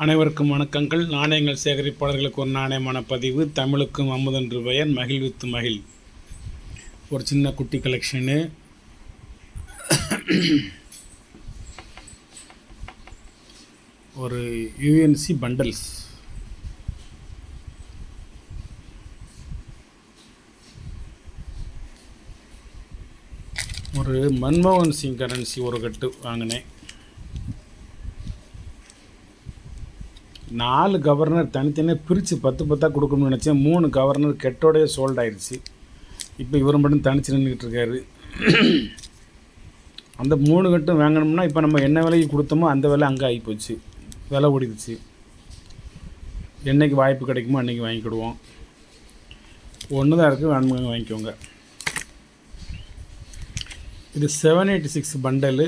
அனைவருக்கும் வணக்கங்கள். நாணயங்கள் சேகரிப்பாளர்களுக்கு ஒரு நாணயமான பதிவு. தமிழுக்கும் அமுதென்று பெயர், மகிழ்வித்து மகிழ். ஒரு சின்ன குட்டி கலெக்ஷனு. ஒரு யூஎன்சி பண்டல்ஸ். ஒரு மன்மோகன் சிங் கரன்சி ஒரு கட்டு வாங்கினேன். 4 கவர்னர் தனித்தனியாக பிரித்து 10 கொடுக்கணும்னு நினச்சேன். 3 கவர்னர் கெட்டோடைய சோல்ட் ஆயிடுச்சு. இப்போ இவர் மட்டும் தனிச்சு நின்றுக்கிட்டு இருக்காரு. அந்த 3 கட்டும் வாங்கணும்னா இப்போ நம்ம என்ன விலைக்கு கொடுத்தோமோ அந்த விலை அங்கே ஆகிப்போச்சு, விலை ஓடிடுச்சு. என்றைக்கு வாய்ப்பு கிடைக்குமோ அன்றைக்கி வாங்கிக்கிடுவோம். ஒன்று தான் இருக்குது, வேணுமுங்க வாங்கிக்கோங்க. இது 786 பண்டலு.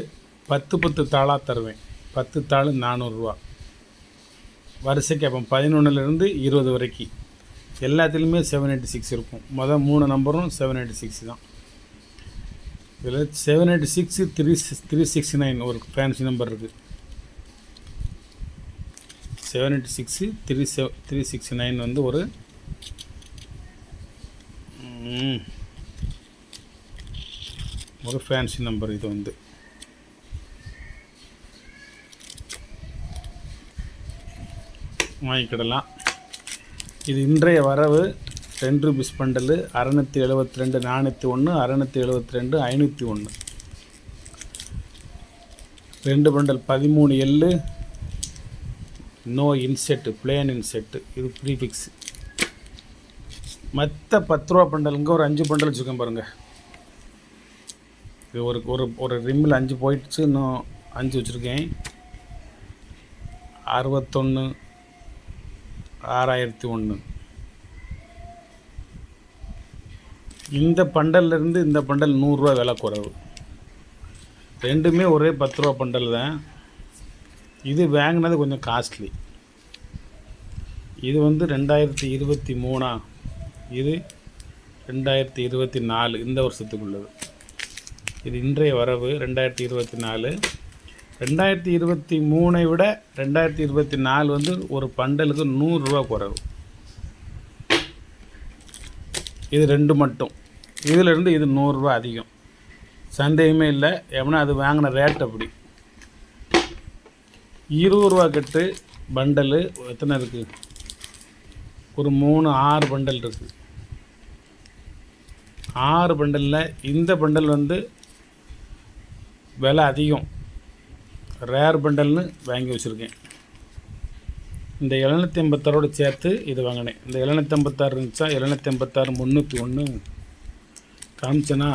10 தாளாக தருவேன். 10 தாள் 400 ரூபா. வரிசைக்கு அப்போ 11லேருந்து 20 வரைக்கும் எல்லாத்துலேயுமே 786 இருக்கும். மொதல் 3 நம்பரும் 786 தான். இதில் 786 369 ஒரு ஃபேன்சி நம்பர் இருக்குது. 786 369 வந்து ஒரு ஃபேன்சி நம்பர். இது வந்து வாங்கிக்கிடலாம். இது இன்றைய வரவு 10 ரூபீஸ் பண்டலு. 672 401, 672 501. 2 பண்டல் 13 எள்ளு. No inset, plain inset. இது ப்ரீஃபிக்ஸ். மற்ற 10 ரூபா பண்டலுங்க ஒரு 5 பண்டல் வச்சுருக்கேன் பாருங்கள். இது ஒரு ரிம்மில் 5 போயிடுச்சு, இன்னும் 5 வச்சுருக்கேன். 61 6001. இந்த பண்டல்லேருந்து இந்த பண்டல் 100 ரூபா விலை குறைவு. ரெண்டுமே ஒரே 10 ரூபா பண்டல் தான். இது வாங்கினது கொஞ்சம் காஸ்ட்லி. இது வந்து 2023, இது 2024 இந்த வருஷத்துக்குள்ளது. இது இன்றைய வரவு 2024. 2023 விட 2024 வந்து ஒரு பண்டலுக்கு 100 ரூபா குறைவு. இது 2 மட்டும். இதிலிருந்து இது 100 ரூபா அதிகம், சந்தேகமே இல்லை. எவனா அது வாங்கின ரேட் அப்படி. 20 ரூபா கட்டு பண்டலு எத்தனை இருக்குது? ஒரு 6 பண்டல் இருக்குது. 6 பண்டலில் இந்த பண்டல் வந்து விலை அதிகம், ரேர் பண்டல்னு வாங்கி வச்சுருக்கேன். இந்த 786 சேர்த்து இது வாங்கினேன். இந்த 786 இருந்துச்சா, 786 301 காமிச்சனா,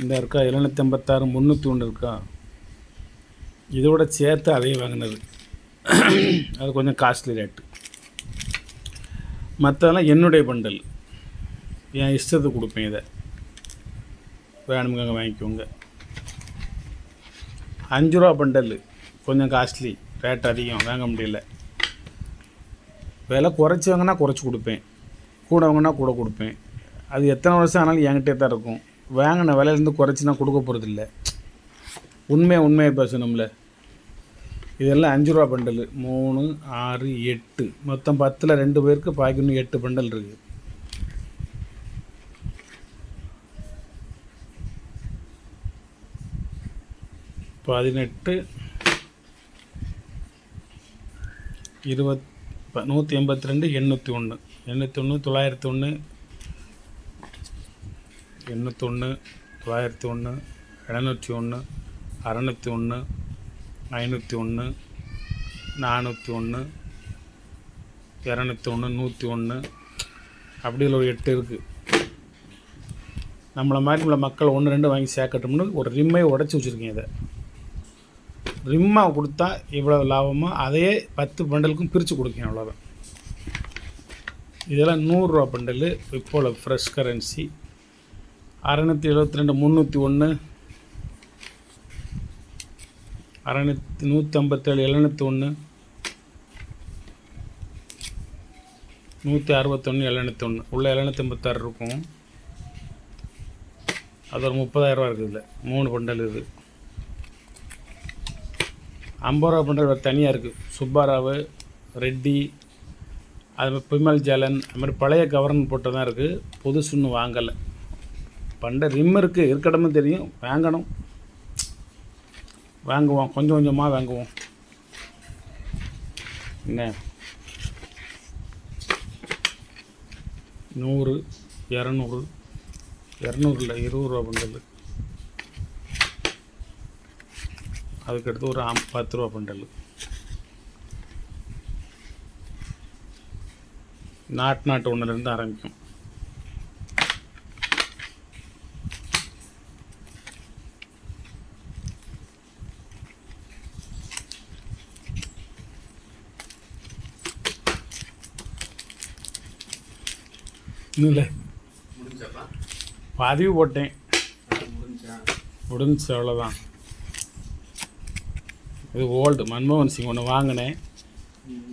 இந்த இருக்கா 786 301 இருக்கா, இதோட சேர்த்து அதையும் வாங்கினது. அது கொஞ்சம் காஸ்ட்லி ரேட்டு. மற்றதெல்லாம் என்னுடைய பண்டல், என் இஷ்டத்துக்கு கொடுப்பேன். இதை வேணுமுங்க வாங்கிக்கோங்க. 5 ரூபா பண்டல் கொஞ்சம் காஸ்ட்லி, ரேட் அதிகம், வாங்க முடியல. விலை குறைச்சி வாங்கினா குறைச்சி கொடுப்பேன், கூட வாங்கினா கூட கொடுப்பேன். அது எத்தனை வருஷம் ஆனாலும் என்கிட்டே தான் இருக்கும். வாங்கின விலையிலேருந்து குறைச்சி நான் கொடுக்க போகிறதில்ல. உண்மையாக பேசணும்ல. இதெல்லாம் 5 ரூபா பண்டல். 3 6 8 மொத்தம் 10ல் 2 பேருக்கு பாக்கி இன்னும் 8 பண்டல் இருக்குது. பதினெட்டு 20 182 801 801 901 801 901 701 601 501 401 201 101 அப்படி ஒரு 8 இருக்குது. நம்மளை மாதிரி உள்ள மக்கள் 1 2 வாங்கி சேர்க்கட்டும்னு ஒரு ரிம்மை உடச்சி வச்சுருக்கேன். இதை ரிம்மாக கொடுத்தா இவ்வளோ லாபமோ அதையே 10 பண்டலுக்கும் பிரித்து கொடுக்கேன், அவ்வளோதான். இதெல்லாம் 100 ரூபா பண்டலு. இப்போல ஃப்ரெஷ் கரன்சி 672 301 157 701 161 701 உள்ள 786 இருக்கும். அது ஒரு 30,000 ரூபா இருக்குது. இதில் 3 பண்டல். இது 50 ரூபா பண்டல் தனியாக இருக்குது. சுப்பாராவு, ரெட்டி, அது பிமல் ஜாலன், அது மாதிரி பழைய கவர்னு போட்டு தான் இருக்குது. புதுசுன்னு வாங்கலை. பண்டை ரிம் இருக்குது, இருக்கடமும் தெரியும். வாங்கணும், வாங்குவோம், கொஞ்சம் கொஞ்சமாக வாங்குவோம். என்ன 100, 200, 200 இல்லை 20 ரூபா பண்டல். அதுக்கடுத்து ஒரு 10 ரூபா பண்டல். நாட்டு ஒன்றுலேருந்து ஆரம்பிக்கும். இன்னும் இல்லை, பதிவு போட்டேன், முடிஞ்சு, அவ்வளோதான். இது ஓல்டு மன்மோகன் சிங் ஒன்று வாங்கினேன்.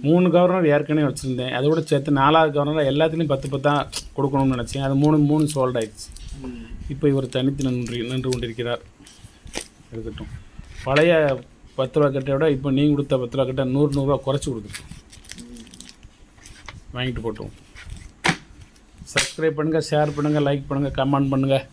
3 கவர்னர் ஏற்கனவே வச்சுருந்தேன். அதோட சேர்த்து 4வது கவர்னர் எல்லாத்துலேயும் 10 தான் கொடுக்கணும்னு நினச்சேன். அது 3 சோல்ட் ஆகிடுச்சு. இப்போ இவர் தனித்து நின்று கொண்டிருக்கிறார். இருக்கட்டும். பழைய 10 ரூபா கட்டை விட இப்போ நீங்கள் கொடுத்த 10 ரூபா கட்டை 100 ரூபா குறைச்சி கொடுத்துட்டோம். வாங்கிட்டு போட்டோம். சப்ஸ்கிரைப் பண்ணுங்கள், ஷேர் பண்ணுங்கள், லைக் பண்ணுங்கள், கமெண்ட் பண்ணுங்கள்.